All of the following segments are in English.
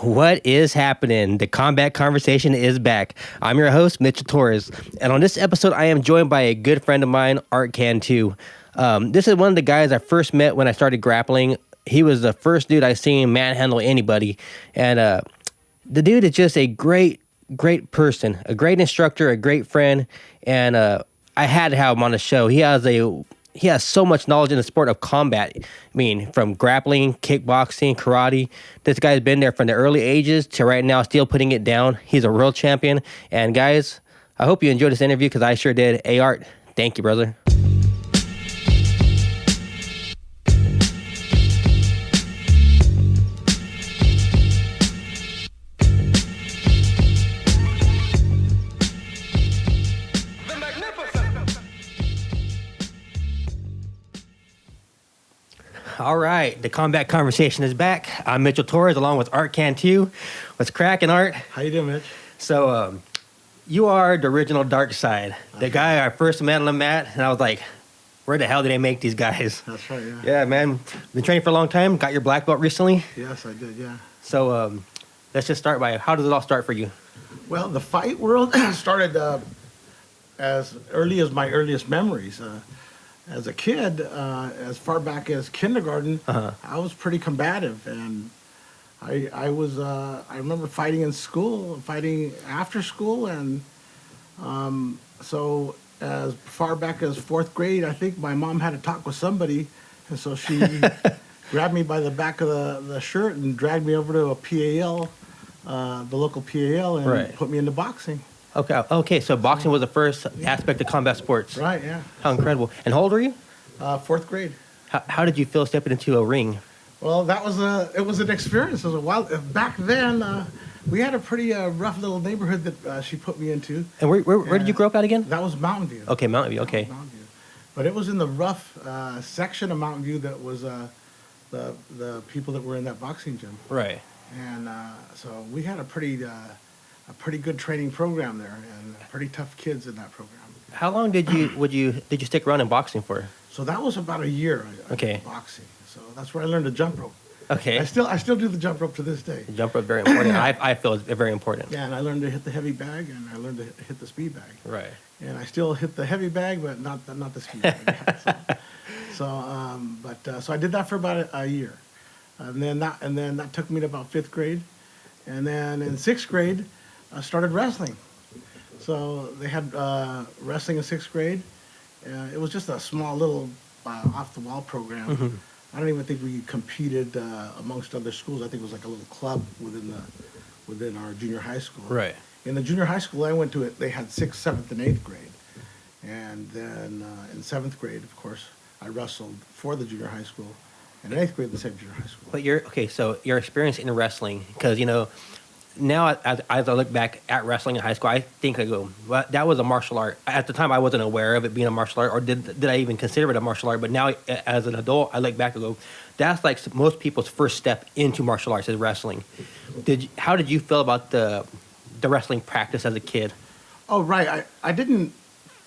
What is happening? The Combat Conversation is back. I'm your host, Mitchell Torres. And on this episode, I am joined by a good friend of mine, Arthur Cantu. This is one of the guys I first met when I started grappling. He was the first dude I seen manhandle anybody. And the dude is just a great person, a great instructor, a great friend. And I had to have him on the show. He has so much knowledge in the sport of combat. I mean, from grappling, kickboxing, karate. This guy's been there from the early ages to right now, still putting it down. He's a world champion. And guys, I hope you enjoyed this interview because I sure did. Hey, Art, thank you, brother. All right, the Combat Conversation is back. I'm Mitchell Torres along with Arthur Cantu. What's cracking, Art? How you doing, Mitch? So, you are the original dark side. The guy I first met on the mat, and I was like, where the hell did they make these guys? That's right, yeah. Yeah, man. Been training for a long time. Got your black belt recently. Yes, I did, yeah. So, let's just start by, how does it all start for you? Well, the fight world started as early as my earliest memories. As a kid, as far back as kindergarten, I was pretty combative, and I remember fighting in school, fighting after school, and so as far back as fourth grade, I think my mom had to talk with somebody, and so she grabbed me by the back of the shirt and dragged me over to a PAL, the local PAL, and put me into boxing. Okay. So boxing was the first aspect of combat sports. Right, yeah. How incredible. And how old were you? Fourth grade. How did you feel stepping into a ring? Well, it was an experience. It was a while back then. We had a pretty rough little neighborhood that she put me into. And where did you grow up at again? That was Mountain View. Okay, Mountain View. Okay. Mountain View. But it was in the rough section of Mountain View that was the people that were in that boxing gym. Right. And so we had a pretty good training program there, and pretty tough kids in that program. How long did you stick around in boxing for? So that was about a year. Okay. Boxing. So that's where I learned to jump rope. Okay. I still do the jump rope to this day. The jump rope is very important. I feel it's very important. Yeah, and I learned to hit the heavy bag, and I learned to hit the speed bag. Right. And I still hit the heavy bag, but not the speed bag. So I did that for about a year, and then that took me to about fifth grade, and then in sixth grade, I started wrestling. So they had wrestling in sixth grade. It was just a small little off-the-wall program. Mm-hmm. I don't even think we competed amongst other schools. I think it was like a little club within our junior high school. Right. In the junior high school I went to, they had 6th, 7th, and 8th grade. And then in 7th grade, of course, I wrestled for the junior high school. And in 8th grade, the same junior high school. But so your experience in wrestling, because, now as I look back at wrestling in high school, I think well, that was a martial art. At the time, I wasn't aware of it being a martial art, or did I even consider it a martial art? But now, as an adult, I look back and go, that's like most people's first step into martial arts is wrestling. How did you feel about the wrestling practice as a kid? Oh, right. I didn't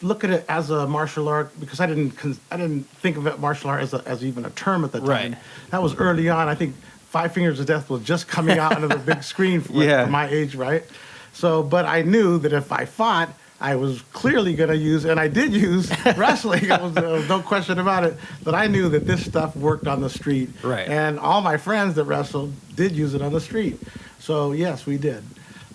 look at it as a martial art because I didn't think of it martial art as even a term at the time. Right. That was early on. I think Five Fingers of Death was just coming out onto the big screen for my age, right? So, but I knew that if I fought, I was clearly going to use, and I did use wrestling. There was no question about it. But I knew that this stuff worked on the street. Right. And all my friends that wrestled did use it on the street. So, yes, we did.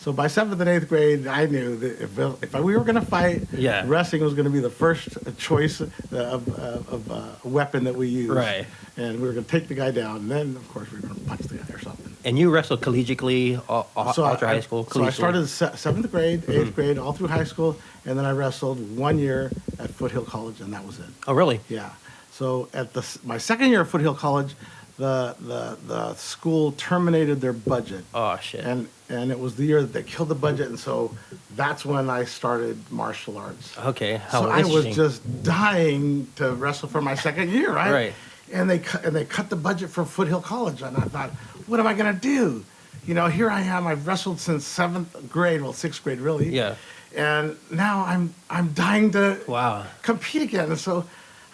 So by 7th and 8th grade, I knew that if we were going to fight, wrestling was going to be the first choice of a weapon that we used. Right. And we were going to take the guy down, and then, of course, we were going to punch the guy or something. And you wrestled collegiately all through high school? So I started 7th grade, 8th grade, all through high school, and then I wrestled 1 year at Foothill College, and that was it. Oh, really? Yeah. So at my second year at Foothill College, the school terminated their budget. Oh, shit. And it was the year that they killed the budget, and so that's when I started martial arts. Okay. So I was just dying to wrestle for my second year, right? Right. And they cut the budget for Foothill College, and I thought, what am I gonna do? Here I am. I've wrestled since 7th grade, well, 6th grade really. Yeah. And now I'm dying to compete again, and so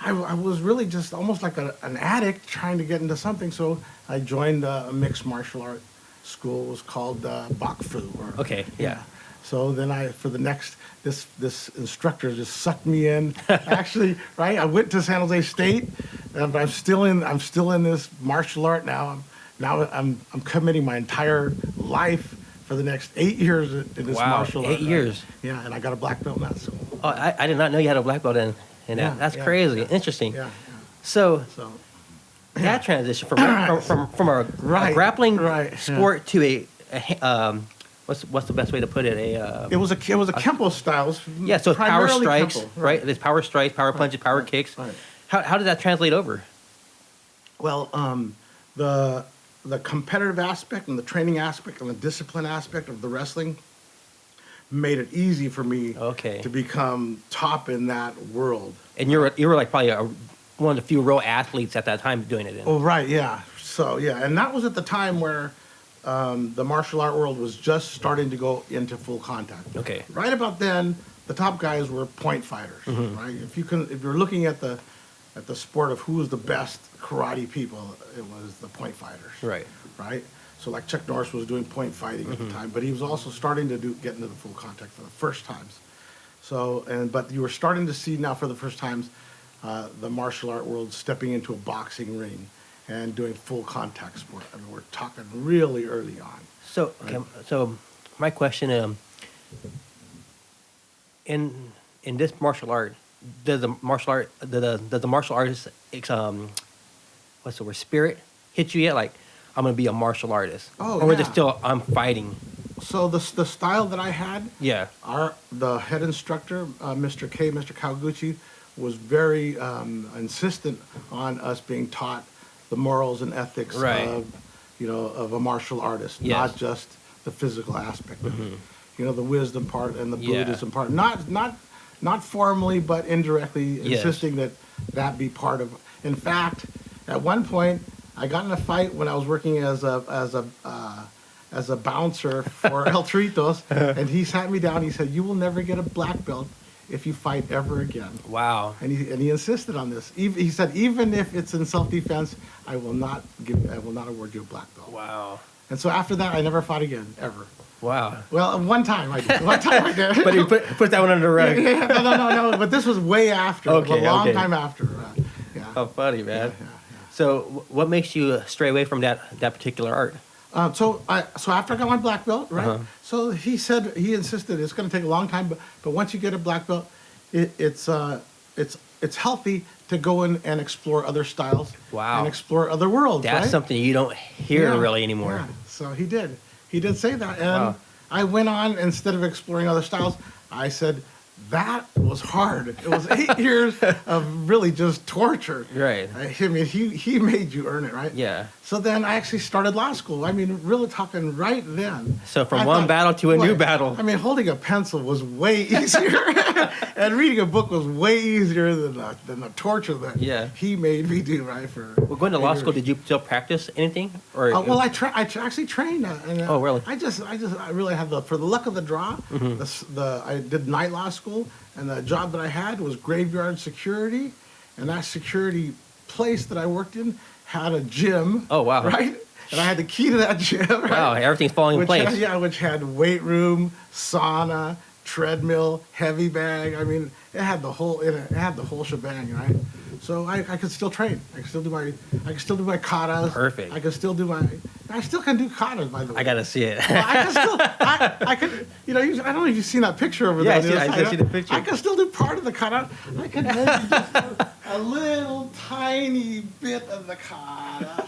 I was really just almost like an addict trying to get into something. So I joined a mixed martial art school was called Bok Fu. Okay, yeah. So then this instructor just sucked me in. Actually, right? I went to San Jose State, but I'm still in this martial art now. I'm committing my entire life for the next 8 years in this martial art. 8 years. Yeah, and I got a black belt now. So. Oh, I did not know you had a black belt in that. Yeah, That's yeah, crazy. yeah. Interesting. Yeah. So So. that transition from a grappling sport to a what's the best way to put it? It was a Kempo style. Yeah, so it's power primarily strikes, Kempo, right? There's power strikes, power punches, power kicks. Right. How did that translate over? Well, the competitive aspect and the training aspect and the discipline aspect of the wrestling made it easy for me to become top in that world. And you were like probably one of the few real athletes at that time doing it. Oh, right, yeah. So, yeah, and that was at the time where the martial art world was just starting to go into full contact. Okay. Right about then, the top guys were point fighters, right? If you're looking at the sport of who was the best karate people, it was the point fighters. Right. Right? So like Chuck Norris was doing point fighting at the time, but he was also starting to get into the full contact for the first times. So, but you were starting to see now for the first times the martial art world stepping into a boxing ring and doing full contact sport. I mean, we're talking really early on. So, right? so my question, in this martial art, does the martial artist, what's the word, spirit hit you yet? Like, I'm gonna be a martial artist. Oh, or was it yeah. still I'm fighting? So the style that I had, Yeah. The head instructor, Mr. Kawaguchi, was very insistent on us being taught the morals and ethics of a martial artist, not just the physical aspect of it. You know, the wisdom part and the Buddhism part. Not formally, but indirectly insisting that be part of. In fact, at one point, I got in a fight when I was working as a bouncer for El Toritos, and he sat me down. He said, "You will never get a black belt if you fight ever again." Wow. And he insisted on this. He said, "Even if it's in self-defense, I will not award you a black belt." Wow. And so after that, I never fought again, ever. Wow. Well, one time I did. But he put that one under the rug. No. But this was way after. A long time after. Yeah. Oh, funny, man. Yeah. So, what makes you stray away from that particular art? So after I got my black belt, right? So he insisted it's going to take a long time, but once you get a black belt, it's healthy to go in and explore other styles. Wow. And explore other worlds. That's right? something you don't hear really anymore. Yeah. So he did say that, and I went on, instead of exploring other styles, I said, that was hard. It was 8 years of really just torture. Right. I mean, he made you earn it, right? Yeah. So then I actually started law school. I mean, really talking right then. So from one battle to a new battle. I mean, holding a pencil was way easier, and reading a book was way easier than the torture that he made me do. Right. Well, going to law school, did you still practice anything? Or well, I actually trained. Oh, really? I really had for the luck of the draw. I did night law school, and the job that I had was graveyard security, and that security place that I worked in had a gym. Oh, wow. Right? And I had the key to that gym. Right? Wow, everything's falling in place. Which had weight room, sauna, treadmill, heavy bag. I mean, it had the whole shebang, right? So I could still train. I could still do my katas. Perfect. I still can do katas, by the way. I gotta see it. Well, I could, I don't know if you've seen that picture over there. I see the picture. I can still do part of the kata. I could maybe just do a little tiny bit of the kata.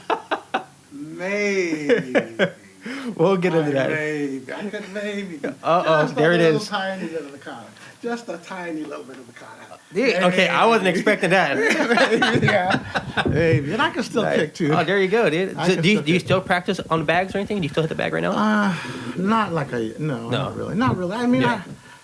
Maybe. We'll get into that. I could maybe. There it is. Tiny bit of the kata. Just a tiny little bit of the kata. Okay, I wasn't expecting that. Maybe. And I can still kick too. Oh, there you go, dude. So do you still practice on the bags or anything? Do you still hit the bag right now? Not really. Not really. I mean,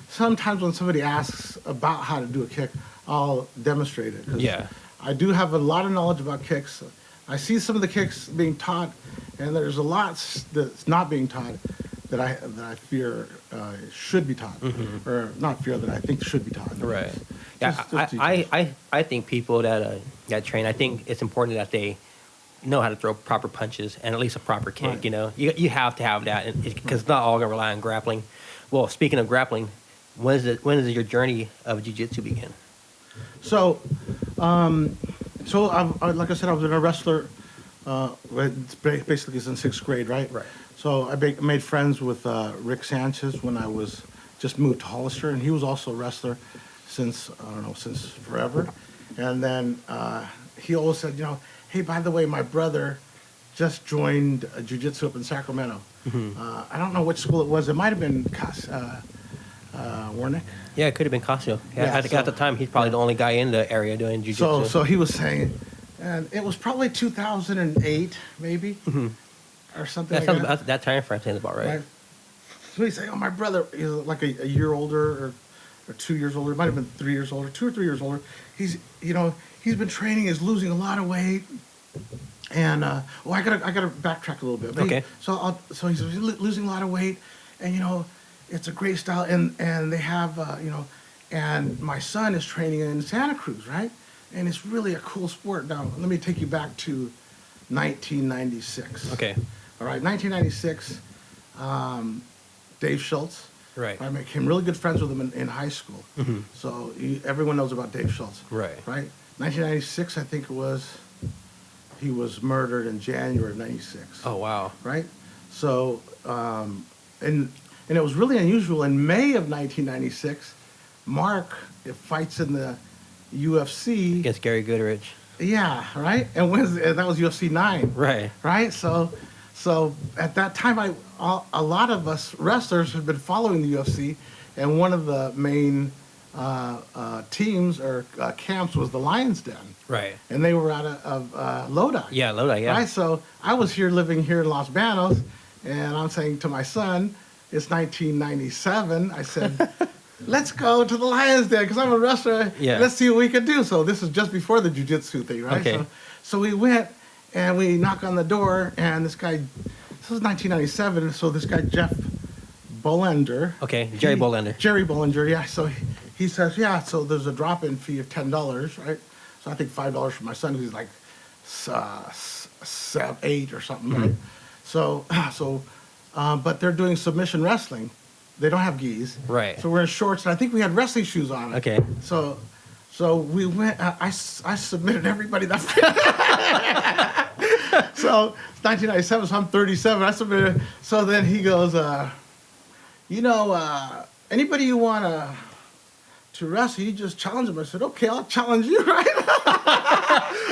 sometimes when somebody asks about how to do a kick, I'll demonstrate it. Yeah. I do have a lot of knowledge about kicks. I see some of the kicks being taught, and there's a lot that's not being taught that I fear should be taught, or not fear, that I think should be taught. Right. Yeah, I think people that train, I think it's important that they know how to throw proper punches and at least a proper kick. Right. You know, you have to have that because it's not all gonna rely on grappling. Well, speaking of grappling, when does your journey of jiu-jitsu begin? So, like I said, I was a wrestler. It's basically since sixth grade, right? Right. So I made friends with Rick Sanchez when I was just moved to Hollister, and he was also a wrestler since forever. And then he always said, hey, by the way, my brother just joined jiu-jitsu up in Sacramento. I don't know which school it was. It might have been Warnick. Yeah, it could have been Casio. Yeah, Yeah, I think at the time he's probably the only guy in the area doing jiu-jitsu. So he was saying, and it was probably 2008, maybe, or something like that. That time frame sounds about right. So he's saying, oh, my brother is like a year older or 2 years older. It might have been 3 years older, 2 or 3 years older. He's been training, is losing a lot of weight. And I gotta backtrack a little bit. Okay. So he's losing a lot of weight, and it's a great style. And they have and my son is training in Santa Cruz, right? And it's really a cool sport. Now let me take you back to 1996. Okay. All right, 1996. Dave Schultz. Right. I became really good friends with him in high school. So everyone knows about Dave Schultz. Right. Right. 1996, I think it was. He was murdered in January of '96. Oh wow. Right. So and it was really unusual. In May of 1996, Mark fights in the UFC Against Gary Goodrich. Yeah. Right. And that was UFC 9. Right. Right. So at that time, a lot of us wrestlers had been following the UFC, and one of the main teams or camps was the Lions Den. Right. And they were out of Lodi. Yeah, Lodi, yeah. Right. So I was living here in Los Banos, and I'm saying to my son, it's 1997. I said, let's go to the Lions Den because I'm a wrestler. Yeah. Let's see what we can do. So this is just before the jiu-jitsu thing, right? Okay. So we went. And we knock on the door, and this was 1997, so this guy, Jeff Bolender. Okay, Jerry Bolender. Jerry Bolender, yeah. So he says, yeah, so there's a drop-in fee of $10, right? So I think $5 for my son, who's like 8 or something, right? So, but they're doing submission wrestling. They don't have gis. Right. So we're in shorts, and I think we had wrestling shoes on. Okay. So we went. I submitted everybody that. So it's 1997. So I'm 37. I submitted. So then he goes, anybody you want to wrestle, you just challenge him. I said, okay, I'll challenge you, right?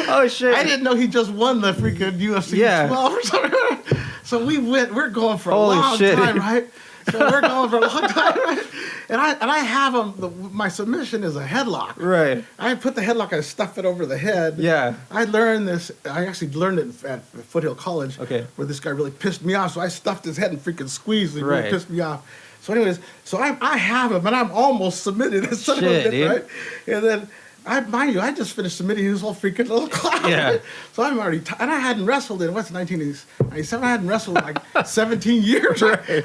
Oh shit! I didn't know he just won the freaking UFC 12 or something. So we're going for a long time, right? So we're going for a long time, right? And I have him. My submission is a headlock. Right. I put the headlock. I stuff it over the head. Yeah. I learned this. I actually learned it at Foothill College. Okay. Where this guy really pissed me off. So I stuffed his head and freaking squeezed. He really pissed me off. So anyways, I have him, and I'm almost submitted. Shit, dude. Right? And then. Mind you, I just finished submitting his whole freaking little class. Yeah. So I'm already, and I hadn't wrestled in, 1997? I hadn't wrestled in like 17 years. Right.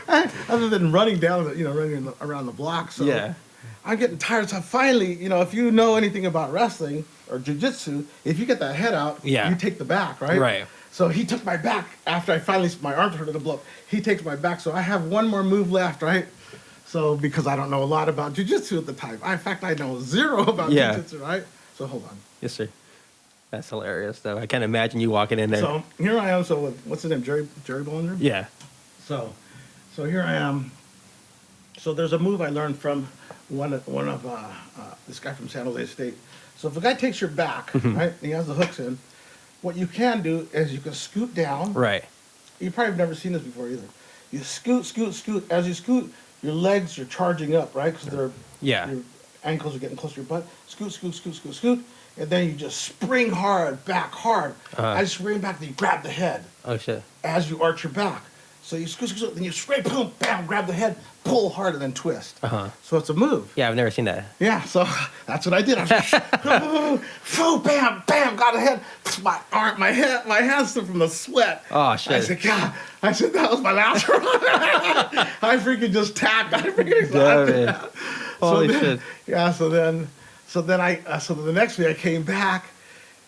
Other than running around the block. So yeah. I'm getting tired. So finally, if you know anything about wrestling or jiu-jitsu, if you get that head out, you take the back, right? Right. So he took my back after my arms started to blow up. He takes my back. So I have one more move left, right? So, because I don't know a lot about jiu-jitsu at the time. In fact, I know zero about jiu-jitsu, right? So, hold on. Yes, sir. That's hilarious, though. I can't imagine you walking in there. So, here I am. So, what's his name? Jerry Bollinger? Yeah. So here I am. So, there's a move I learned from one of this guy from San Jose State. So, if a guy takes your back, right, and he has the hooks in, what you can do is you can scoot down. Right. You probably have never seen this before either. You scoot. As you scoot, your legs are charging up, right? Because your ankles are getting close to your butt. Scoot. And then you just spring back hard. As you spring back, then you grab the head. Oh, shit. As you arch your back. So you scoot, then you spray, boom, bam, grab the head, pull hard, and then twist. So it's a move. Yeah, I've never seen that. Yeah, so that's what I did. Bam, got a head. My hands stood from the sweat. Oh, shit. I said, God. That was my last run. I freaking just tapped. I freaking exhausted. Holy shit. Yeah, so then the next week I came back,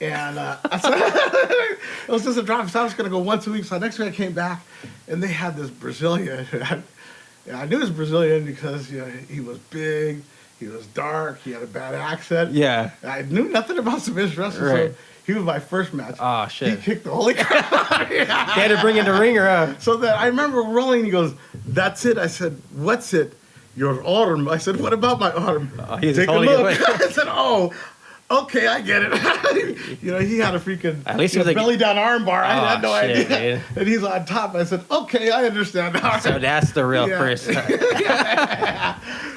And it was just a drop. So I was going to go once a week. So next week I came back, and they had this Brazilian. And I knew he was Brazilian because he was big, he was dark, he had a bad accent. Yeah. I knew nothing about submission wrestling, Right. so he was my first match. Oh, shit. He kicked the holy crap. They had to bring in the ringer, huh? So then I remember rolling. He goes, "That's it." I said, "What's it?" "Your arm." I said, "What about my arm?" He was Take a holding it look. away. I said, "Oh, okay, I get it." He had a freaking At least it was like- belly down arm bar. I had no shit, idea. dude. And he's on top. I said, "Okay, I understand now." So that's the real Yeah. first.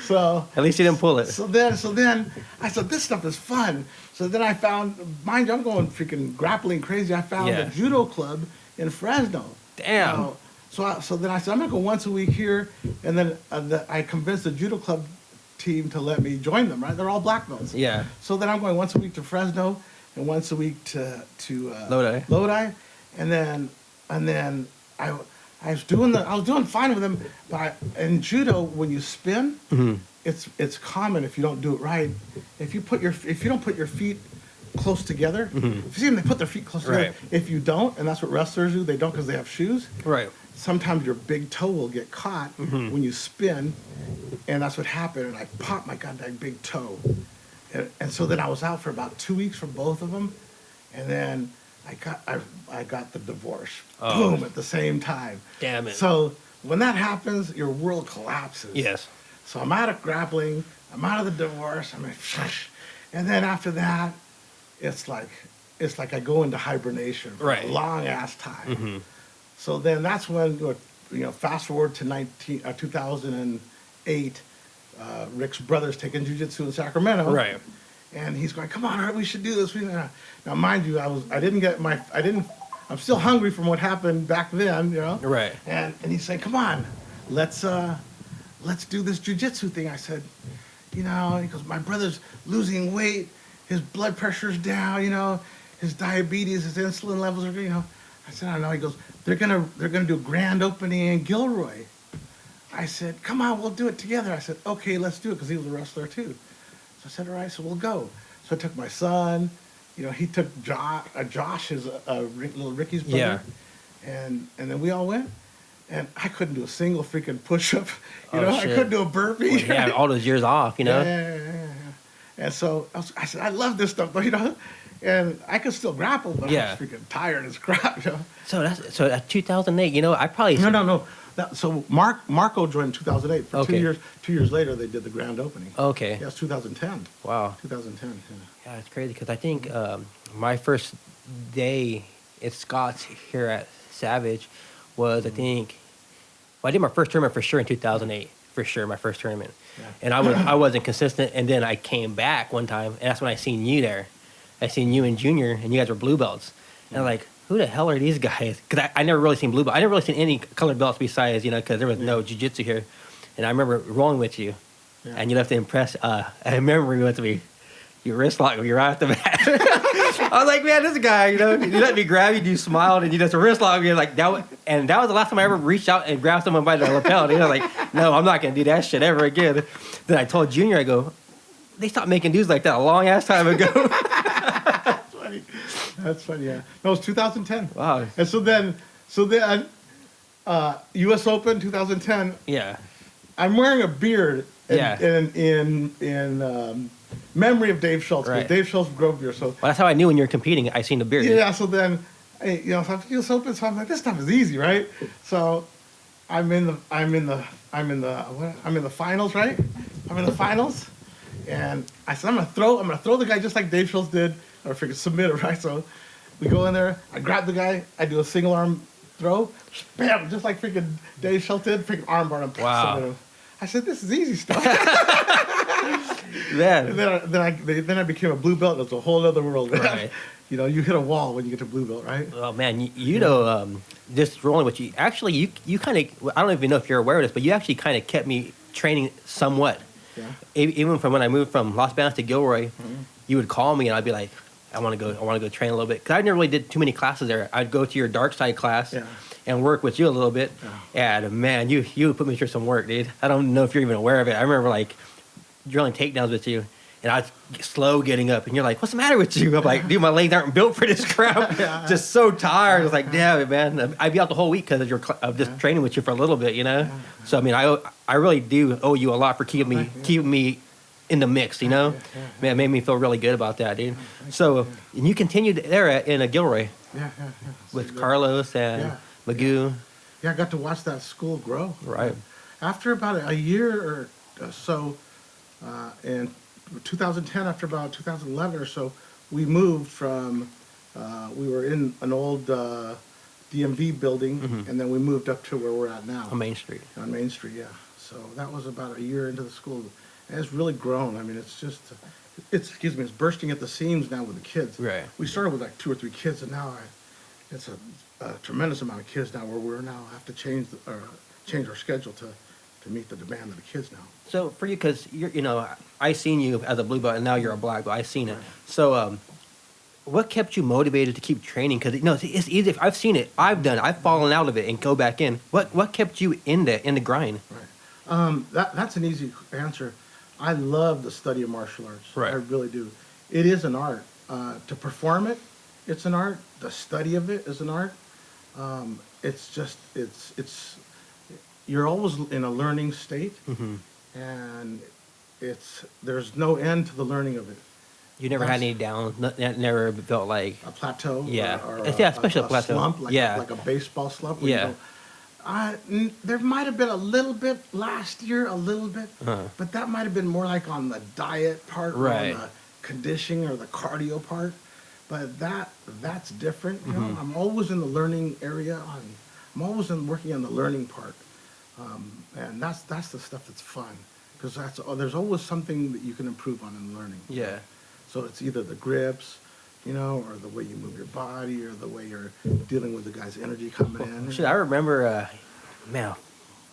So At least you didn't pull it. so then I said, this stuff is fun. So then I found, mind you, I'm going freaking grappling crazy. I found Yeah. a judo club in Fresno. Damn. So then I said, I'm gonna go once a week here, and then I convinced the judo club team to let me join them. Right, they're all black belts. Yeah. So then I'm going once a week to Fresno, and once a week to Lodi, and then I was doing fine with them. But in judo, when you spin, it's common if you don't do it right. If you don't put your feet close together, if you see them, they put their feet close together. Right. If you don't, and that's what wrestlers do, they don't because they have shoes. Right. Sometimes your big toe will get caught when you spin, and that's what happened. And I popped my goddamn big toe, and so then I was out for about 2 weeks for both of them, and then I got the divorce. Oh. Boom, at the same time. Damn it. So when that happens, your world collapses. Yes. So I'm out of grappling. I'm out of the divorce. And then after that, it's like I go into hibernation for Right. a long ass time. So then that's when, fast forward to 2008, Rick's brother's taking jiu-jitsu in Sacramento. Right. And he's going, come on, Art, we should do this. Now, mind you, I'm still hungry from what happened back then, Right. And he's saying, come on, let's do this jiu-jitsu thing. I said, he goes, my brother's losing weight, his blood pressure's down, his diabetes, his insulin levels are, I said, I don't know. He goes, they're gonna do a grand opening in Gilroy. I said, come on, we'll do it together. I said, okay, let's do it, because he was a wrestler too. So I said, all right, so we'll go. So I took my son, he took Josh, his little Ricky's brother, and then we all went. And I couldn't do a single freaking push-up, I shit. couldn't do a burpee. Well, yeah, all those years off, Yeah. And so I said, I love this stuff, though, and I could still grapple, but I was freaking tired as crap, So that's 2008. I probably No. So Marco joined in 2008. For Okay. 2 years later, they did the grand opening. Okay. Yeah, it's 2010. Wow. 2010. Yeah. Yeah, it's crazy because I think my first day at Scott's here at Savage was I did my first tournament for sure in 2008 for sure, my first tournament. Yeah. And I wasn't consistent, and then I came back one time, and that's when I seen you there. I seen you in junior, and you guys were blue belts, and I'm like, who the hell are these guys? Because I never really seen blue belts. I never really seen any colored belts besides because there was no jiu-jitsu here, and I remember rolling with you, and you left to impress. I remember we went to be your wrist lock when you were right off the bat. I was like, man, this guy, you let me grab you, you smiled, and you just wrist locked me like that. And that was the last time I ever reached out and grabbed someone by the lapel. And he was like, no, I'm not gonna do that shit ever again. Then I told Junior, I go, they stopped making dudes like that a long ass time ago. That's funny, yeah. No, it was 2010. Wow. And so then, U.S. Open 2010. Yeah. I'm wearing a beard Yeah. in memory of Dave Schultz. 'Cause Right. Dave Schultz drove beer. So Well, that's how I knew when you were competing. I seen the beard. yeah. So then, so I'm U.S. Open. So I'm like, this stuff is easy, right? So I'm in the finals, right? I'm in the finals, and I said I'm gonna throw the guy just like Dave Schultz did, or freaking submit it, right? So we go in there, I grab the guy, I do a single arm throw, bam, just like freaking Dave Schultz did, freaking arm bar him, Wow. submit him. I said, this is easy stuff. Man. And then I became a blue belt. It was a whole other world. Right. You hit a wall when you get to blue belt, right? Oh man, just rolling with you. Actually, you kind of, I don't even know if you're aware of this, but you actually kind of kept me training somewhat. Yeah. Even from when I moved from Los Banos to Gilroy, you would call me and I'd be like, I want to go train a little bit, because I never really did too many classes there. I'd go to your dark side class and work with you a little bit. And man, you put me through some work, dude. I don't know if you're even aware of it. I remember like drilling takedowns with you. and I was slow getting up, and you're like, "What's the matter with you?" I'm like, "Dude, my legs aren't built for this crap." Just so tired. I was like, "Damn it, man!" I'd be out the whole week because of just training with you for a little bit, you know. So I mean, I really do owe you a lot for keeping me in the mix, you know. Man, it made me feel really good about that, dude. So and you continued there in Gilroy with Carlos and Magoo. Yeah, I got to watch that school grow. Right. After about a year or so, in 2010, after about 2011 or so, we moved from, we were in an old DMV building, and then we moved up to where we're at now. On Main Street. On Main Street, yeah. So that was about a year into the school. And it's really grown. I mean, it's just, it's bursting at the seams now with the kids. Right. We started with like 2 or 3 kids, and now it's a tremendous amount of kids now, where we're now have to change our schedule to meet the demand of the kids now. So for you, because you know, I seen you as a blue belt, and now you're a black belt. I seen it. So what kept you motivated to keep training? Because you know, it's easy. I've seen it. I've done it. I've fallen out of it and go back in. What kept you in the grind? Right. That's an easy answer. I love the study of martial arts. Right. I really do. It is an art. To perform it, it's an art. The study of it is an art. It's just, you're always in a learning state, and there's no end to the learning of it. You never had any down, never felt like A plateau, or especially a plateau, slump, like a baseball slump. Where you go, there might have been a little bit last year, a little bit, but that might have been more like on the diet part, or on the conditioning or the cardio part. But that's different. You know, I'm always in the learning area. I'm always working on the learning part, and that's the stuff that's fun, because there's always something that you can improve on in learning. Yeah. So it's either the grips, you know, or the way you move your body, or the way you're dealing with the guy's energy coming in. Shit, I remember, man,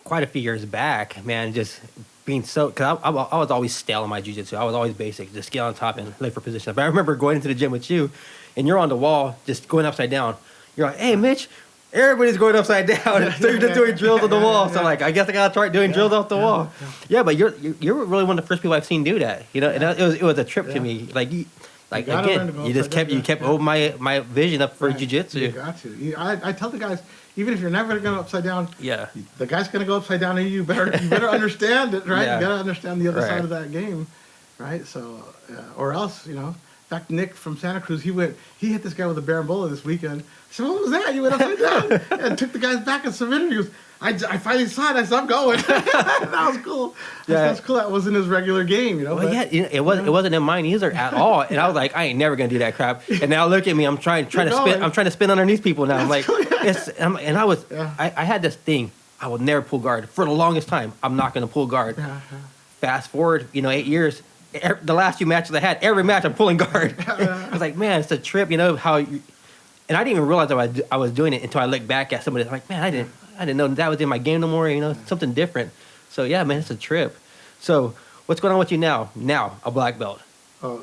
quite a few years back, man, just being so, because I was always stale in my jiu-jitsu. I was always basic, just get on top and look for position. But I remember going into the gym with you, and you're on the wall, just going upside down. You're like, "Hey, Mitch, everybody's going upside down." So you're just doing drills on the wall. So like, I guess I gotta try doing drills off the wall. Yeah, but you're really one of the first people I've seen do that. You know, and it was a trip to me. Like again, you kept open my vision up for jiu-jitsu. You got to. I tell the guys, even if you're never going upside down, the guy's going to go upside down, and you better understand it, right? You got to understand the other side of that game, right? So, or else, you know. In fact, Nick from Santa Cruz, he hit this guy with a barabola this weekend. I said, "What was that? You went upside down," and took the guys back and submitted. He goes, I finally saw it. I said, "I'm going." That was cool. That's cool. That wasn't his regular game, you know. Well, it wasn't in mine either at all. And I was like, I ain't never gonna do that crap. And now look at me. I'm trying to spin. I'm trying to spin underneath people now. I'm like, I had this thing. I would never pull guard for the longest time. I'm not gonna pull guard. Fast forward, 8 years. The last few matches I had, every match I'm pulling guard. I was like, man, it's a trip, how. And I didn't even realize I was doing it until I looked back at somebody. I'm like, man, I didn't know that was in my game no more. Something different. So yeah, man, it's a trip. So what's going on with you now? Now a black belt.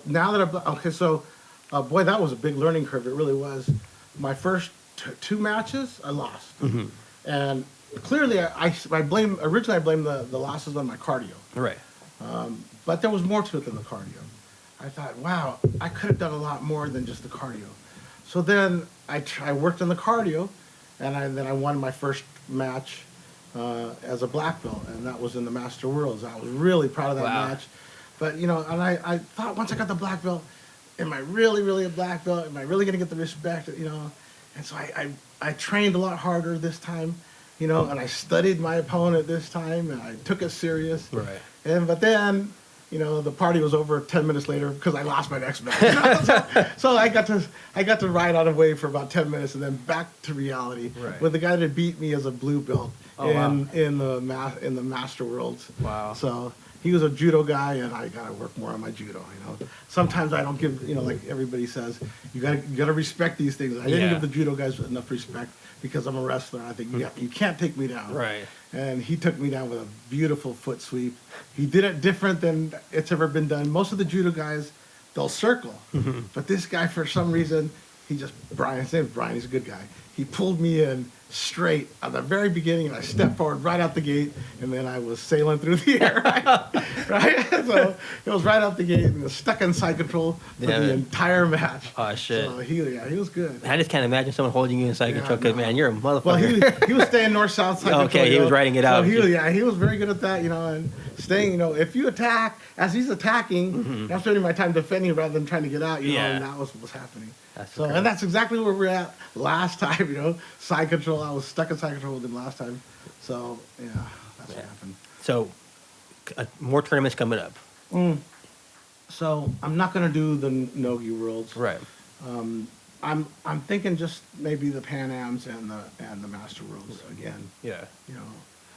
Now that so, boy, that was a big learning curve. It really was. My first 2 matches, I lost, and clearly I blamed the losses on my cardio. Right. But there was more to it than the cardio. I thought, wow, I could have done a lot more than just the cardio. So then I worked on the cardio, and then I won my first match as a black belt, and that was in the Master Worlds. I was really proud of that match. But, and I thought, once I got the black belt, am I really, really a black belt? Am I really going to get the respect? And so I trained a lot harder this time, and I studied my opponent this time, and I took it serious. Right. But then, the party was over 10 minutes later because I lost my next match. So I got to ride on a wave for about 10 minutes, and then back to reality with the guy that beat me as a blue belt in the Master Worlds. Wow. So he was a judo guy, and I got to work more on my judo. Sometimes I don't give, like everybody says, you got to respect these things. I didn't give the judo guys enough respect because I'm a wrestler. I think you can't take me down. Right. And he took me down with a beautiful foot sweep. He did it different than it's ever been done. Most of the judo guys, they'll circle. But this guy, for some reason, his name's Brian, he's a good guy. He pulled me in straight at the very beginning, and I stepped forward right out the gate, and then I was sailing through the air. right? So it was right out the gate, and he was stuck in side control for Yeah, the man. entire match. Oh, shit. So he was good. I just can't imagine someone holding you in side control because, no. man, you're a motherfucker. Well, he was staying north-south side Okay, control. he was writing it out. So he was very good at that, and staying, if you attack, as he's attacking, I'm spending my time defending rather than trying to get out, and that was what was happening. And that's exactly where we're at last time, side control. I was stuck in side control with him last time. So, that's what happened. So, more tournaments coming up. So I'm not going to do the Nogi Worlds. Right. I'm thinking just maybe the Pan Ams and the Master Worlds again. Yeah.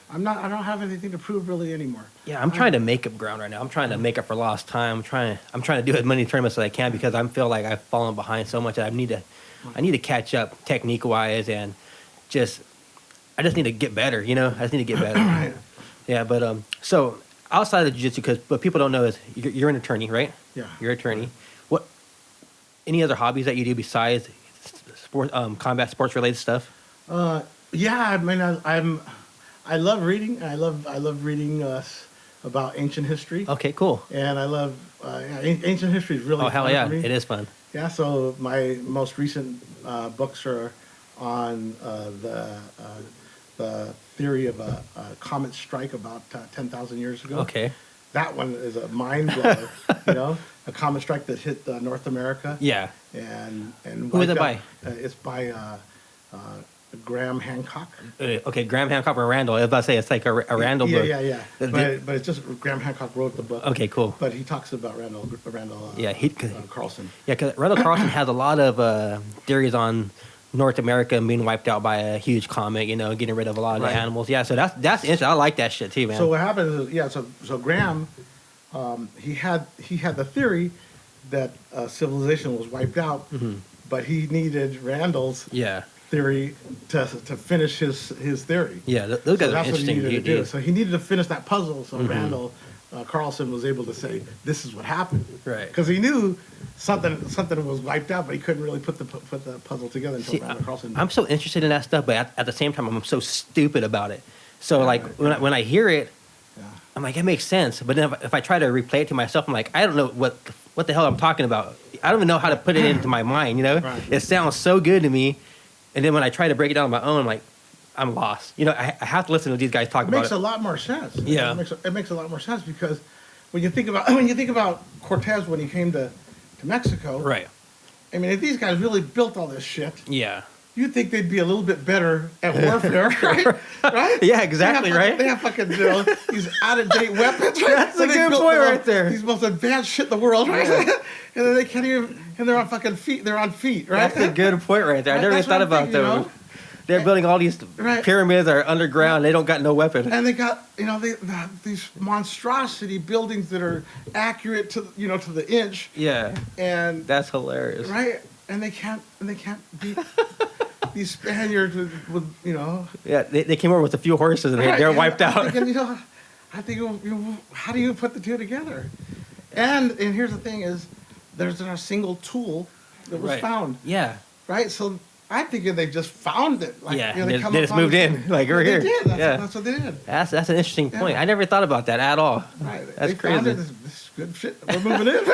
I don't have anything to prove really anymore. Yeah, I'm trying to make up ground right now. I'm trying to make up for lost time. I'm trying to do as many tournaments as I can because I feel like I've fallen behind so much. I need to catch up technique wise and I just need to get better. I just need to get better. Right. Yeah, but so outside of jiu-jitsu, because what people don't know is you're an attorney, right? Yeah. You're an attorney. What? Any other hobbies that you do besides sport, combat sports related stuff? Yeah, I mean, I love reading. I love reading about ancient history. Okay, cool. And I love ancient history is really Oh, hell fun yeah, for me. it is fun. Yeah, so my most recent books are on the theory of a comet strike about 10,000 years ago. Okay. That one is a mind blower. A comet strike that hit North America. Yeah. And who is it by? It's by Graham Hancock. Okay, Graham Hancock or Randall. I was about to say it's like a Randall book. Yeah. But it's just Graham Hancock wrote the book. Okay, cool. But he talks about Randall. Carlson. Yeah, because Randall Carlson has a lot of theories on North America being wiped out by a huge comet. Getting rid of a lot of the animals. Yeah, so that's interesting. I like that shit too, man. So what happens is, so Graham, he had the theory that civilization was wiped out, but he needed Randall's theory to finish his theory. Yeah, those guys are that's interesting. what he needed to do. So he needed to finish that puzzle. So Randall Carlson was able to say, "This is what happened." Right. Because he knew something was wiped out, but he couldn't really put the puzzle together until Randall Carlson did. I'm so interested in that stuff, but at the same time, I'm so stupid about it. So when I hear it, I'm like, it makes sense. But then if I try to replay it to myself, I'm like, I don't know what the hell I'm talking about. I don't even know how to put it into my mind. Right. It sounds so good to me, and then when I try to break it down on my own, I'm like, I'm lost. I have to listen to these guys talk about it. It makes a lot more sense. Yeah. It makes a lot more sense because when you think about Cortez when he came to Mexico, Right. I mean, if these guys really built all this shit, Yeah. you'd think they'd be a little bit better at warfare, right? Right? Yeah, exactly, right? They have fucking these out-of-date weapons. Right? That's a good point right there. These most advanced shit in the world, right? And then they can't even, and they're on fucking feet. They're on feet, right? That's a good point right there. I never even thought about that. They're building all these pyramids that are underground. They don't got no weapon. And they got, these monstrosity buildings that are accurate to the inch. Yeah. And that's hilarious. Right? And they can't beat these Spaniards with. Yeah, they came over with a few horses and they're wiped out. I think, how do you put the two together? And here's the thing is, there's not a single tool that was found. Yeah. Right? So I think they just found it. They just moved in. Like, we're here. They did. That's what they did. That's an interesting point. I never thought about that at all. Right. That's they crazy. Found it. This is good shit. We're moving in.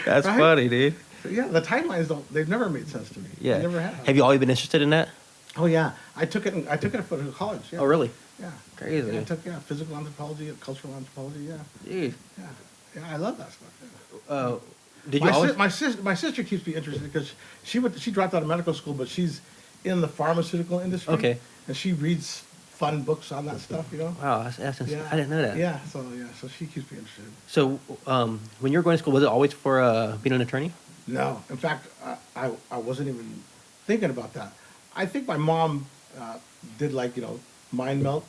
That's funny, dude. Yeah, the timelines they've never made sense to me. Yeah. They never have. Have you always been interested in that? Oh yeah. I took it for college. Yeah. Oh really? Yeah. Crazy. Yeah, I took physical anthropology, cultural anthropology, yeah. Dude. Yeah, I love that stuff. Did you always... my sister keeps me interested because she dropped out of medical school, but she's in the pharmaceutical industry. Okay. And she reads fun books on that stuff, Wow, that's Yeah. I didn't know that. Yeah, so she keeps me interested. So, when you were going to school, was it always for being an attorney? No, in fact, I wasn't even thinking about that. I think my mom did mind melt.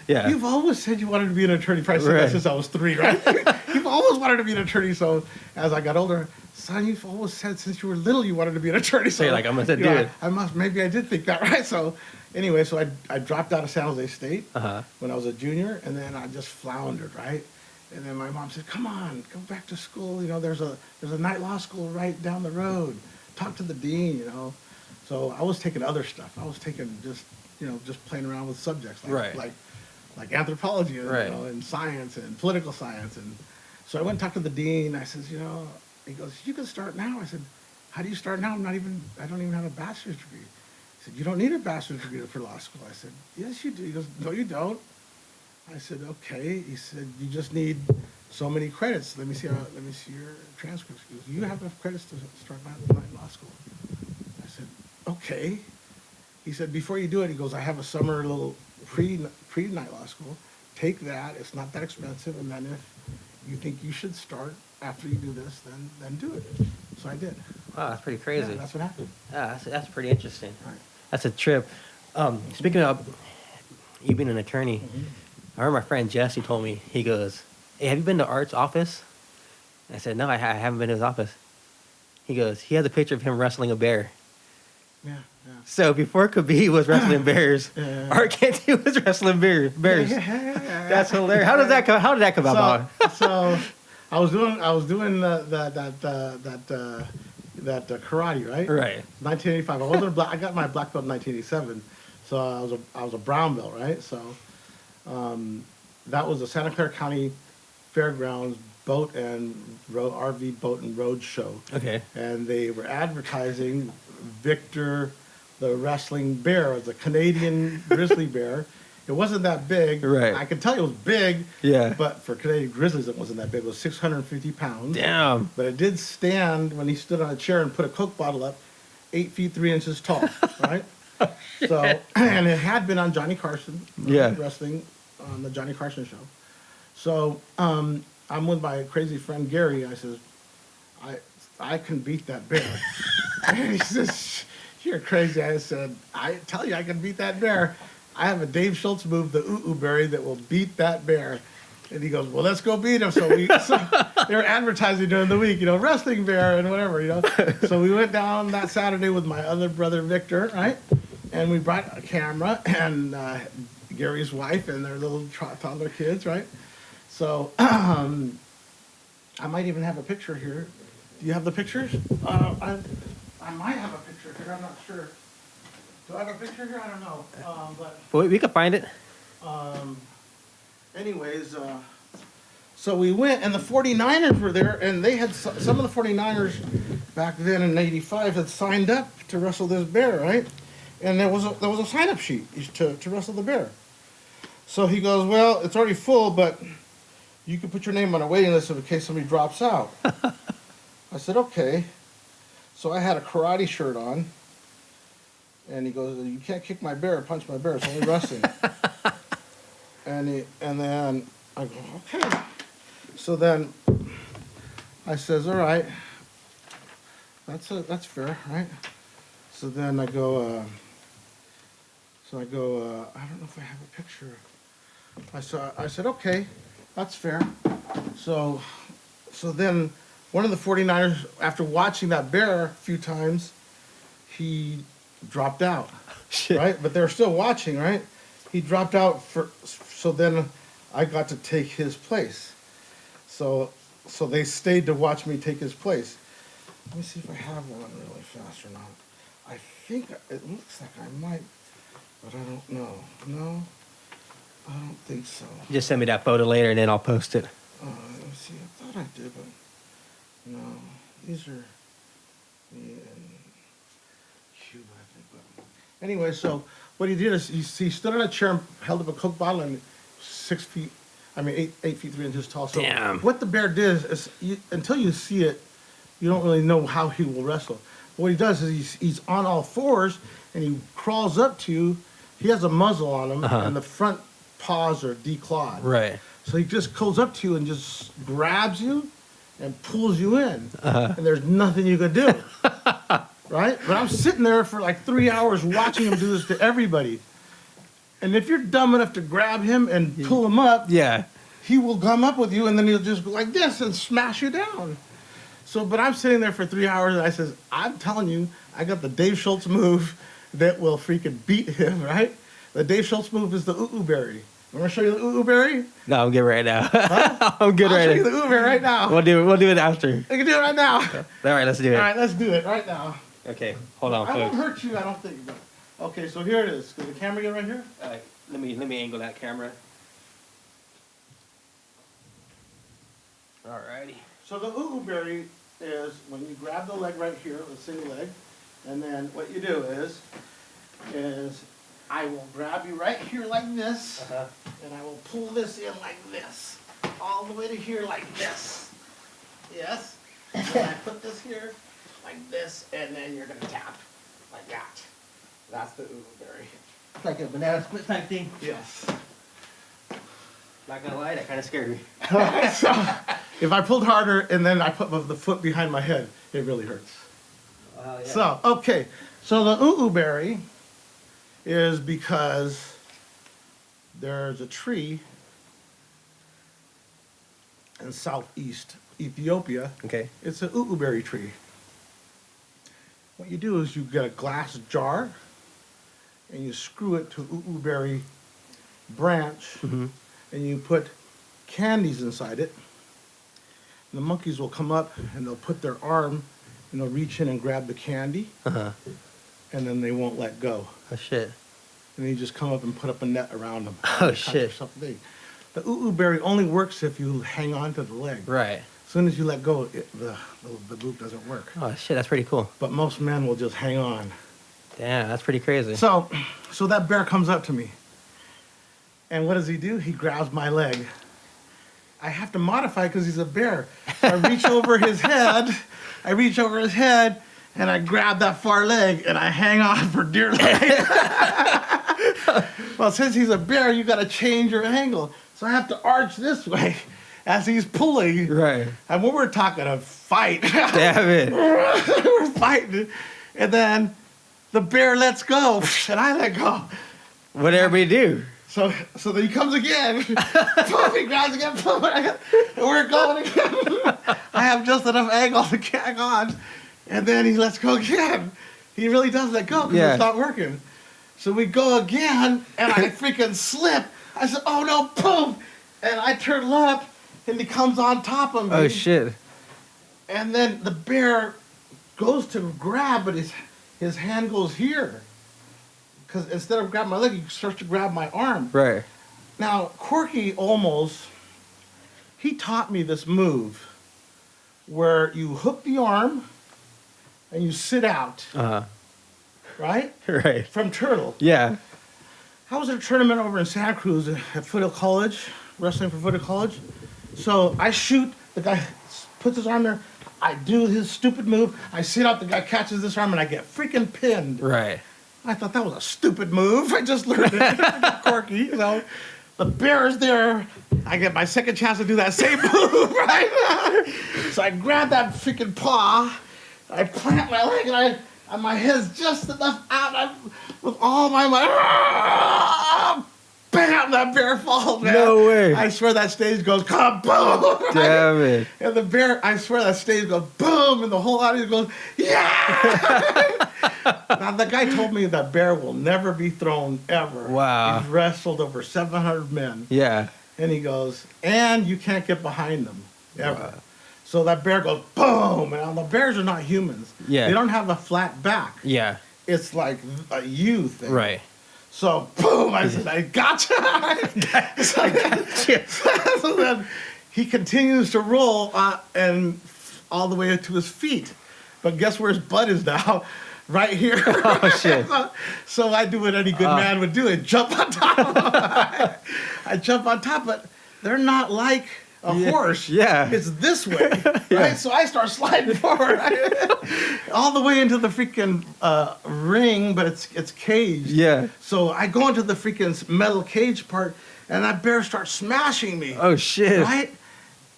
Yeah. You've always said you wanted to be an attorney. Probably said that since I was 3, right? You've always wanted to be an attorney. So as I got older, son, you've always said since you were little you wanted to be an attorney. So you're like, I must have did it. Maybe I did think that, right? So anyway, so I dropped out of San Jose State Uh-huh. when I was a junior, and then I just floundered, right? And then my mom said, "Come on, go back to school. There's a night law school right down the road. Talk to the dean, So I was taking other stuff. I was taking just playing around with subjects like like anthropology, and, Right. and science and political science. And so I went and talked to the dean. I says, he goes, you can start now. I said, how do you start now? I don't even have a bachelor's degree. He said, you don't need a bachelor's degree for law school. I said, yes, you do. He goes, no, you don't. I said, okay. He said, you just need so many credits. Let me see your transcripts. He goes, you have enough credits to start night law school. I said, okay. He said, before you do it, he goes, I have a summer little pre-night law school. Take that. It's not that expensive. And then if you think you should start after you do this, then do it. So I did. Wow, that's pretty crazy. Yeah, that's what happened. Yeah, that's pretty interesting. Right. That's a trip. Speaking of you being an attorney, I remember my friend Jesse told me, he goes, hey, have you been to Art's office? I said, no, I haven't been to his office. He goes, he has a picture of him wrestling a bear. Yeah. So before Khabib was wrestling bears, Yeah. Art Cantu was wrestling bears. Yeah. That's hilarious. How did that come about? So I was doing that karate, right? Right. 1985. I got my black belt in 1987, so I was a brown belt, right? So that was the Santa Clara County Fairgrounds RV boat and road show. Okay. And they were advertising Victor, the wrestling bear, the Canadian grizzly bear. It wasn't that big. Right. I could tell you it was big. Yeah. But for Canadian grizzlies, it wasn't that big. It was 650 pounds. Damn. But it did stand when he stood on a chair and put a Coke bottle up, 8 feet 3 inches tall, right? So, and it had been on Johnny Carson, wrestling on the Johnny Carson show. So I'm with my crazy friend Gary. I says, I can beat that bear. And he says, you're crazy. I said, I tell you, I can beat that bear. I have a Dave Schultz move, the berry, that will beat that bear. And he goes, well, let's go beat him. So they were advertising during the week, wrestling bear and whatever, So we went down that Saturday with my other brother, Victor, right? And we brought a camera and Gary's wife and their little toddler kids, right? So I might even have a picture here. Do you have the pictures? I might have a picture here. I'm not sure. Do I have a picture here? I don't know. But we could find it. Anyways, so we went, and the 49ers were there, and they had some of the 49ers back then in '85 had signed up to wrestle this bear, right? And there was a sign-up sheet to wrestle the bear. So he goes, well, it's already full, but you can put your name on a waiting list in case somebody drops out. I said, okay. So I had a karate shirt on, and he goes, you can't kick my bear or punch my bear, it's only wrestling. and then I go, okay. So then I says, all right, that's fair, right? So then I go, I don't know if I have a picture. I said, okay, that's fair. So then one of the 49ers, after watching that bear a few times, he dropped out, Shit. right? But they're still watching, right? He dropped out so then I got to take his place. So they stayed to watch me take his place. Let me see if I have one really fast or not. I think it looks like I might, but I don't know. No, I don't think so. Just send me that photo later, and then I'll post it. Let me see. I thought I did, but no. These are me in Cuba, I think. But anyway, so what he did is he stood on a chair and held up a Coke bottle and 8 feet 3 inches tall. So Damn. what the bear did is until you see it, you don't really know how he will wrestle. What he does is he's on all fours and he crawls up to you. He has a muzzle on him, and the front paws are declawed. Right. So he just goes up to you and just grabs you and pulls you in. And there's nothing you could do. Right? But I'm sitting there for like 3 hours watching him do this to everybody. And if you're dumb enough to grab him and pull him up, Yeah. he will come up with you and then he'll just go like this and smash you down. So, but I'm sitting there for 3 hours and I says, I'm telling you, I got the Dave Schultz move that will freaking beat him, right? The Dave Schultz move is the berry. I'm gonna show you the berry. No, I'm good right now. Huh? I'm good I'll right show you now. the berry right now. We'll do it after. We can do it right now. All right, let's do it. All right, let's do it right now. Okay, hold on, I won't folks. hurt you, I don't think. But okay, so here it is. Can the camera get right here? All right, let me angle that camera. Alrighty. So the berry is when you grab the leg right here, the single leg, and then what you do is I will grab you right here like this, and I will pull this in like this, all the way to here like this. Yes? And then I put this here like this, and then you're going to tap like that. That's the berry. It's like a banana split type thing. Yes. Not gonna lie, that kind of scared me. So, if I pulled harder and then I put the foot behind my head, it really hurts. Yeah. So, okay. So the berry is because there's a tree in southeast Ethiopia. Okay. It's an berry tree. What you do is you get a glass jar and you screw it to berry branch, and you put candies inside it. And the monkeys will come up and they'll put their arm and they'll reach in and grab the candy, and then they won't let go. Oh shit. And then you just come up and put up a net around them. Oh shit. Something. The berry only works if you hang on to the leg. Right. As soon as you let go, the boot doesn't work. Oh shit, that's pretty cool. But most men will just hang on. Damn, that's pretty crazy. So that bear comes up to me. And what does he do? He grabs my leg. I have to modify because he's a bear. So I reach over his head. And I grab that far leg and I hang on for dear life. Well, since he's a bear, you got to change your angle. So I have to arch this way as he's pulling. Right. And when we're talking a fight. Damn it. We're fighting. And then the bear lets go and I let go. What'd everybody do? So then he comes again. Boom, he grabs again. Boom, and we're going again. I have just enough angle to hang on. And then he lets go again. He really does let go because it's not working. So we go again, and I freaking slip. I said, oh no, boom. And I turn left, and he comes on top of me. Oh shit. And then the bear goes to grab, but his hand goes here. Because instead of grabbing my leg, he starts to grab my arm. Right. Now, Corky he taught me this move where you hook the arm and you sit out. Right? Right. From turtle. Yeah. I was at a tournament over in Santa Cruz at Foothill College, wrestling for Foothill College. So I shoot, the guy puts his arm there, I do his stupid move, I sit out, the guy catches this arm, and I get freaking pinned. Right. I thought that was a stupid move. I just learned it. Corky, you know. The bear is there. I get my second chance to do that same move, right? So I grab that freaking paw, I plant my leg, and my head's just enough out. With all my might, bam! That bear falls, man. No way. I swear that stage goes kaboom. Damn it. And the bear, I swear that stage goes boom, and the whole audience goes, yeah! Now, the guy told me that bear will never be thrown, ever. Wow. He's wrestled over 700 men. Yeah. And he goes, and you can't get behind them, ever. Wow. So that bear goes boom, and the bears are not humans. Yeah. They don't have a flat back. Yeah. It's like a U thing. Right. So boom, I said, I gotcha. So then he continues to roll and all the way to his feet. But guess where his butt is now? Right here. Oh, shit. So I do what any good man would do and jump on top of him. I jump on top, but they're not like a horse. Yeah. It's this way. Right? So I start sliding forward. All the way into the freaking ring, but it's caged. Yeah. So I go into the freaking metal cage part, and that bear starts smashing me. Oh shit. Right?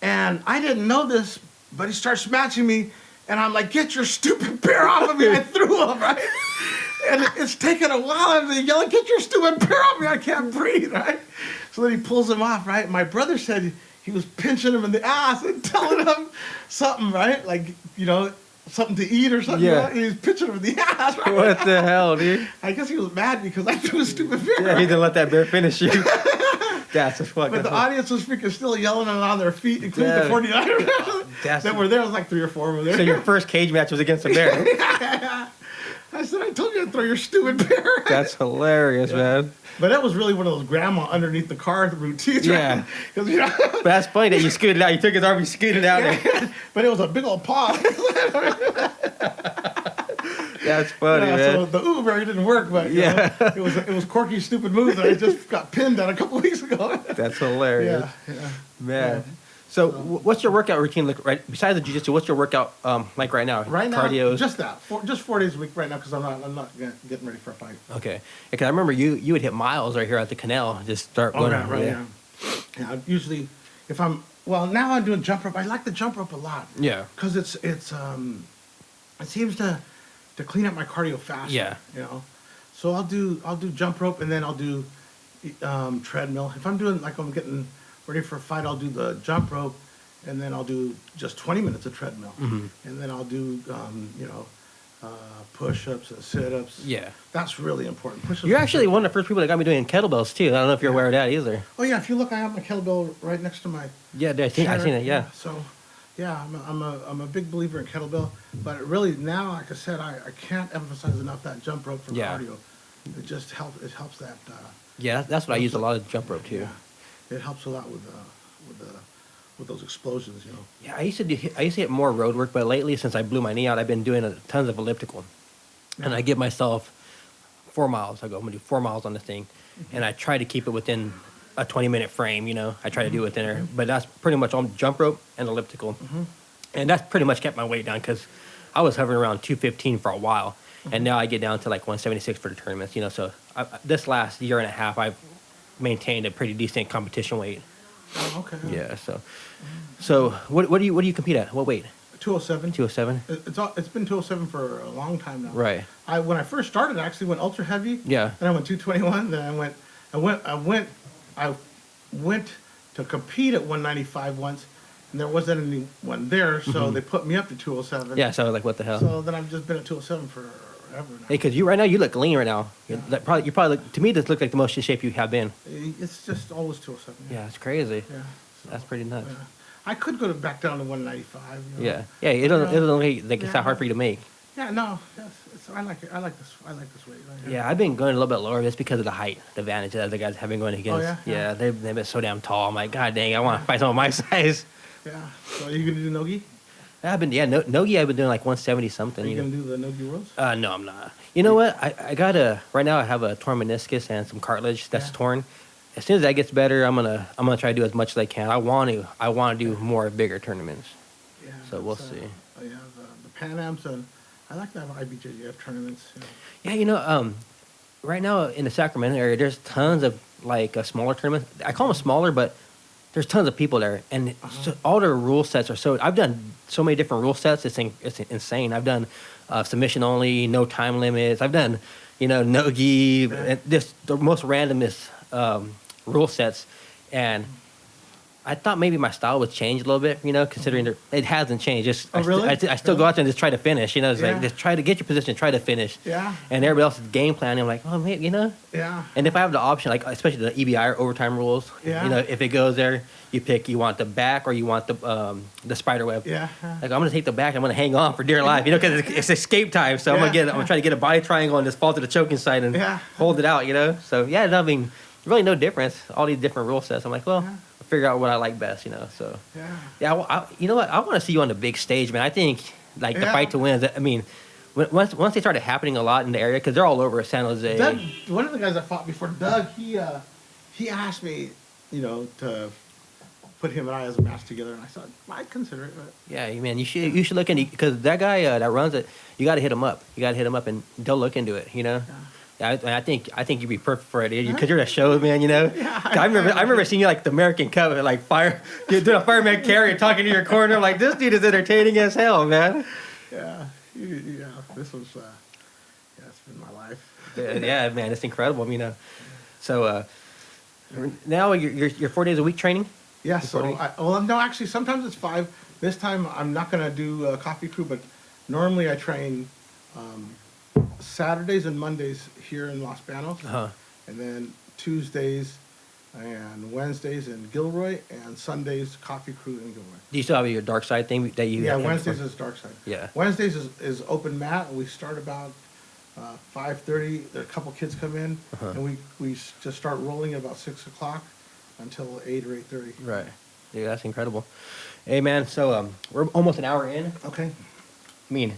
And I didn't know this, but he starts smashing me, and I'm like, get your stupid bear off of me. I threw him, right? And it's taken a while. I'm yelling, get your stupid bear off me. I can't breathe, right? So then he pulls him off, right? My brother said he was pinching him in the ass and telling him something, right? Like, you know, something to eat or something. Yeah. Right? He was pinching him in the ass, right? What the hell, dude? I guess he was mad because I threw a stupid bear. Yeah, he didn't let that bear finish you. That's a fucking. But the audience was freaking still yelling and on their feet, including the 49ers that were there. It was like 3 or 4 of them there. So your first cage match was against a bear. I said, I told you to throw your stupid bear. That's hilarious, man. But that was really one of those grandma underneath the car routines. Yeah. Because But that's funny that you scooted out. You took his arm, you scooted out. yeah. But it was a big old paw. That's funny, man. So the Uber didn't work, but Yeah. it was quirky, stupid move that I just got pinned on a couple weeks ago. That's hilarious. Yeah. Man. So, what's your workout routine like? Right, besides the jiu-jitsu, what's your workout like right now? Right now, Cardio. just 4 days a week right now because I'm not getting ready for a fight. Okay. Because I remember you would hit miles right here at the canal. Just start going. Yeah. Usually, if I'm now I'm doing jump rope. I like the jump rope a lot. Yeah. Because it seems to clean up my cardio faster. Yeah. So I'll do jump rope and then I'll do treadmill. If I'm doing I'm getting ready for a fight, I'll do the jump rope, and then I'll do just 20 minutes of treadmill, and then I'll do push-ups and sit-ups. Yeah. That's really important. Push-ups. You're actually one of the first people that got me doing kettlebells too. I don't know if you're aware of that either. Oh yeah, if you look, I have my kettlebell right next to my. Yeah, I've seen it. Yeah. So, yeah, I'm a big believer in kettlebell, but really now, like I said, I can't emphasize enough that jump rope for cardio. It just helps. It helps that. Yeah, that's what I use a lot of jump rope too. Yeah. It helps a lot with those explosions, Yeah, I used to hit more road work, but lately since I blew my knee out, I've been doing tons of elliptical, and I give myself 4 miles. I go, I'm gonna do 4 miles on this thing, and I try to keep it within a 20-minute frame. I try to do it within there, but that's pretty much on jump rope and elliptical, and that's pretty much kept my weight down because I was hovering around 215 for a while, and now I get down to like 176 for the tournaments. So this last year and a half, I've maintained a pretty decent competition weight. Oh, okay. Yeah. So what do you compete at? What weight? 207. 207. It's been 207 for a long time now. Right. When I first started, I actually went ultra heavy. Yeah. Then I went 221. Then I went to compete at 195 once, and there wasn't anyone there, so they put me up to 207. Yeah. So like, what the hell? So then I've just been at 207 forever now. Hey, because you right now you look lean right now. You probably look, to me this looks like the most in shape you have been. It's just always 207. Yeah, it's crazy. Yeah. So, That's pretty nuts. yeah. I could go back down to 195. Yeah. Yeah. It doesn't it's not hard for you to make. Yeah. No. I like it. I like this weight. Right? Yeah, I've been going a little bit lower just because of the height advantage that other guys have been going against. Oh, yeah? They've been so damn tall. I'm like, God dang, I want to fight someone my size. Yeah. So are you gonna do nogi? Nogi I've been doing like 170 something. Are you gonna do the nogi worlds? No, I'm not. You know what? I got right now I have a torn meniscus and some cartilage that's torn. As soon as that gets better, I'm gonna try to do as much as I can. I want to do more bigger tournaments. Yeah. So we'll see. Yeah, the Pan Ams and I like to have IBJJF tournaments. Yeah, right now in the Sacramento area, there's tons of like smaller tournaments. I call them smaller, but there's tons of people there, and so all their rule sets are so. I've done so many different rule sets. It's insane. I've done submission only, no time limits. I've done, no-gi, and the most randomest rule sets, and I thought maybe my style would change a little bit, considering it hasn't changed. Just really? I still go out there and just try to finish. It's like just try to get your position, try to finish. Yeah. And everybody else's game plan. I'm like, oh man, Yeah. And if I have the option, like especially the EBI or overtime rules, Yeah. If it goes there, you want the back or you want the spider web. Yeah. Like I'm gonna take the back. I'm gonna hang on for dear life, because it's escape time. So I'm gonna try to get a body triangle and just fall to the choking side and hold it out. So really no difference. All these different rule sets. I'm like, well. Figure out what I like best, So you know what? I want to see you on the big stage, man. I think the fight to win. I mean, once they started happening a lot in the area, because they're all over San Jose. Doug, one of the guys I fought before, Doug, he asked me, to put him and I as a match together, and I said I'd consider it. But. Yeah, man, you should look into, because that guy that runs it, you got to hit him up. You got to hit him up, and they'll look into it. Yeah, I think you'd be perfect for it because you're a show man. Yeah, I remember seeing you like the American Cup, like doing a fireman carry, talking to your corner. I'm like, this dude is entertaining as hell, man. Yeah. This was it's been my life. Yeah, man, it's incredible. So now you're 4 days a week training. Yeah. So no, actually, sometimes it's 5. This time I'm not gonna do coffee crew, but normally I train. Saturdays and Mondays here in Los Banos, and then Tuesdays and Wednesdays in Gilroy, and Sundays coffee crew in Gilroy. Do you still have your dark side thing that you? Yeah, Wednesdays is dark side. Yeah. Wednesdays is open mat. We start about 5:30, a couple kids come in, and we just start rolling at about 6 o'clock until 8 or 8:30. Right. Yeah, that's incredible. Hey, man, so we're almost an hour in. Okay. I mean,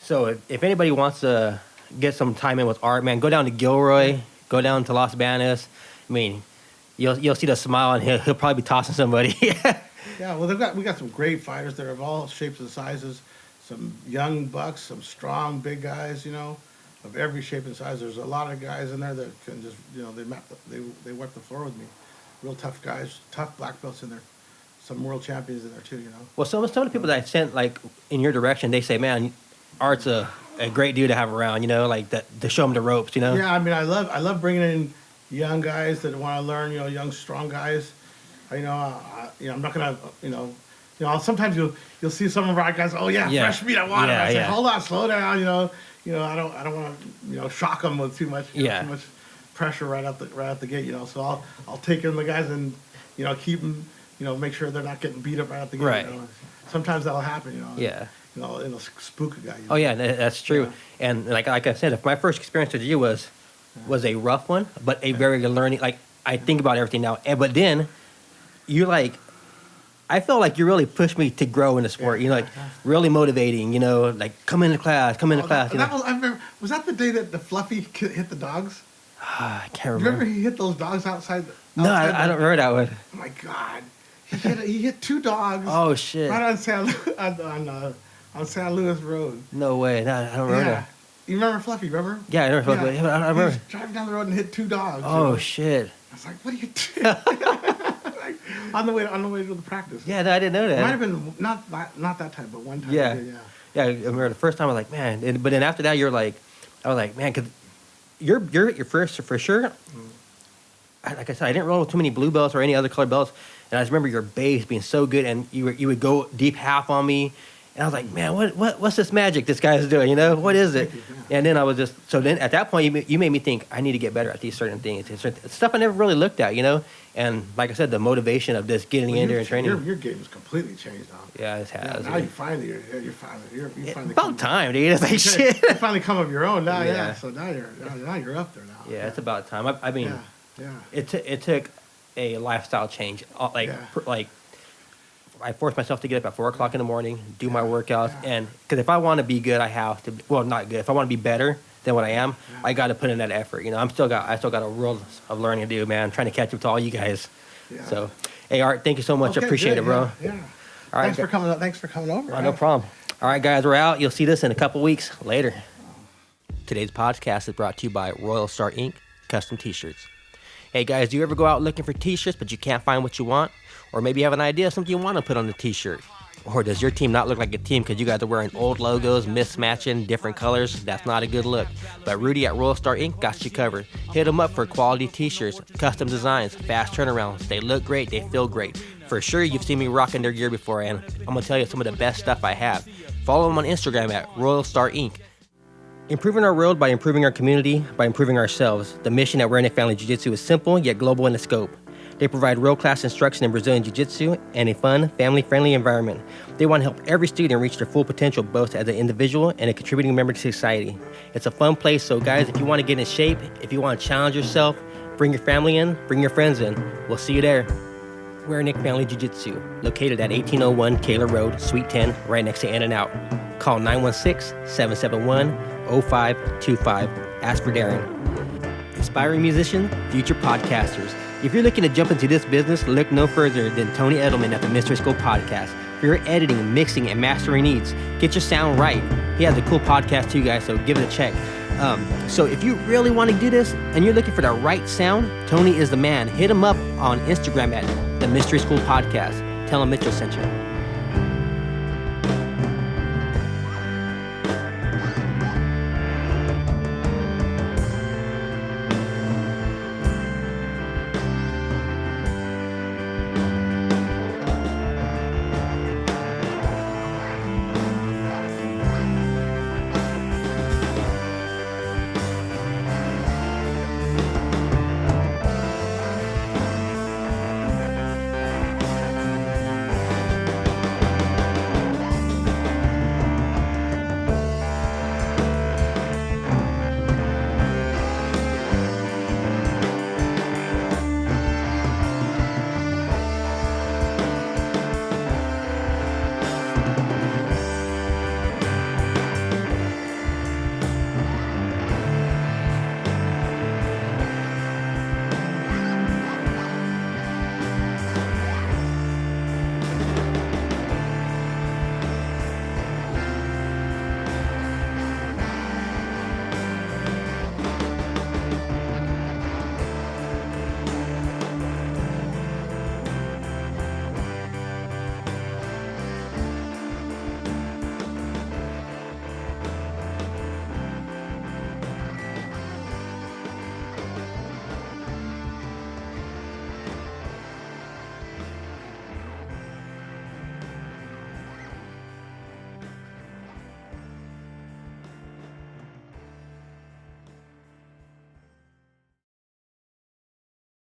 so if anybody wants to get some time in with Art, man, go down to Gilroy, go down to Los Banos. I mean, you'll see the smile, and he'll probably be tossing somebody. Yeah, well, we got some great fighters that are of all shapes and sizes. Some young bucks, some strong big guys, of every shape and size. There's a lot of guys in there that can just, they wipe the floor with me. Real tough guys, tough black belts in there. Some world champions in there too, Well, some of the people that I sent like in your direction, they say, man, Art's a great dude to have around, like that to show him the ropes, Yeah, I mean, I love bringing in young guys that want to learn, young strong guys. I'm not gonna, sometimes you'll see some of our guys. Oh yeah, fresh meat, I want it. I say, hold on, slow down. I don't want to, shock them with too much, too much pressure right out the gate. So I'll take in the guys and, keep them, make sure they're not getting beat up right out the gate. Right. Sometimes that'll happen. Yeah. It'll spook a guy. Oh yeah, that's true. Yeah. And like I said, if my first experience with you was a rough one, but a very good learning. Like I think about everything now, but then you I felt like you really pushed me to grow in the sport. Really motivating. Like come into class. Was that the day that the Fluffy hit the dogs? I can't remember. He hit those dogs outside? No, I don't remember that one. Oh my God, he hit 2 dogs. Oh shit! Right on San Luis Road. No way. No, I don't remember that. You remember Fluffy? Remember? Yeah, I remember Fluffy. Yeah, I remember. He was driving down the road and hit 2 dogs. Oh shit! I was like, what are you doing? On the way to the practice. Yeah, no, I didn't know that. It might have been not that time, but one time. Yeah. Yeah, I remember the first time I was like, man. But then after that, I was like, man, because you're first for sure. Like I said, I didn't roll with too many blue belts or any other colored belts, and I just remember your base being so good, and you would go deep half on me, and I was like, man, what's this magic this guy's doing? What is it? And then I was just then at that point you made me think I need to get better at these certain things. It's stuff I never really looked at, And like I said, the motivation of just getting in there and training. Your game has completely changed now. Yeah, it has. Now you finally finally about time, dude. It's like shit. You finally come of your own now. Yeah. So now you're up there now. Yeah, it's about time. I mean, it took a lifestyle change. Like I forced myself to get up at 4 o'clock in the morning, do my workouts, and because if I want to be good, I have to. Well, not good. If I want to be better than what I am, I got to put in that effort. I still got a world of learning to do, man. I'm trying to catch up to all you guys. Yeah. So, hey, Art, thank you so much. I appreciate it, bro. Yeah. All right. Thanks for coming over. No problem. All right, guys, we're out. You'll see this in a couple weeks later. Today's podcast is brought to you by Royal Star Inc. Custom T-shirts. Hey, guys, do you ever go out looking for T-shirts, but you can't find what you want? Or maybe you have an idea of something you want to put on the T-shirt? Or does your team not look like a team because you guys are wearing old logos, mismatching, different colors? That's not a good look. But Rudy at Royal Star Inc. got you covered. Hit them up for quality T-shirts, custom designs, fast turnarounds. They look great. They feel great. For sure, you've seen me rocking their gear before, and I'm going to tell you some of the best stuff I have. Follow them on Instagram at Royal Star Inc. Improving our world by improving our community, by improving ourselves. The mission at Redneck Family Jiu-Jitsu is simple yet global in the scope. They provide world-class instruction in Brazilian Jiu-Jitsu and a fun, family-friendly environment. They want to help every student reach their full potential both as an individual and a contributing member to society. It's a fun place, so guys, if you want to get in shape, if you want to challenge yourself, bring your family in, bring your friends in. We'll see you there. Redneck Family Jiu-Jitsu, located at 1801 Taylor Road, Suite 10, right next to In-N-Out. Call 916-771-0525. Ask for Darren. Inspiring musician, future podcasters. If you're looking to jump into this business, look no further than Tony Edelman at the Mystery School Podcast. For your editing, mixing, and mastering needs, get your sound right. He has a cool podcast too, guys, so give it a check. So if you really want to do this and you're looking for the right sound, Tony is the man. Hit him up on Instagram at the Mystery School Podcast. Tell him Mitchell sent you.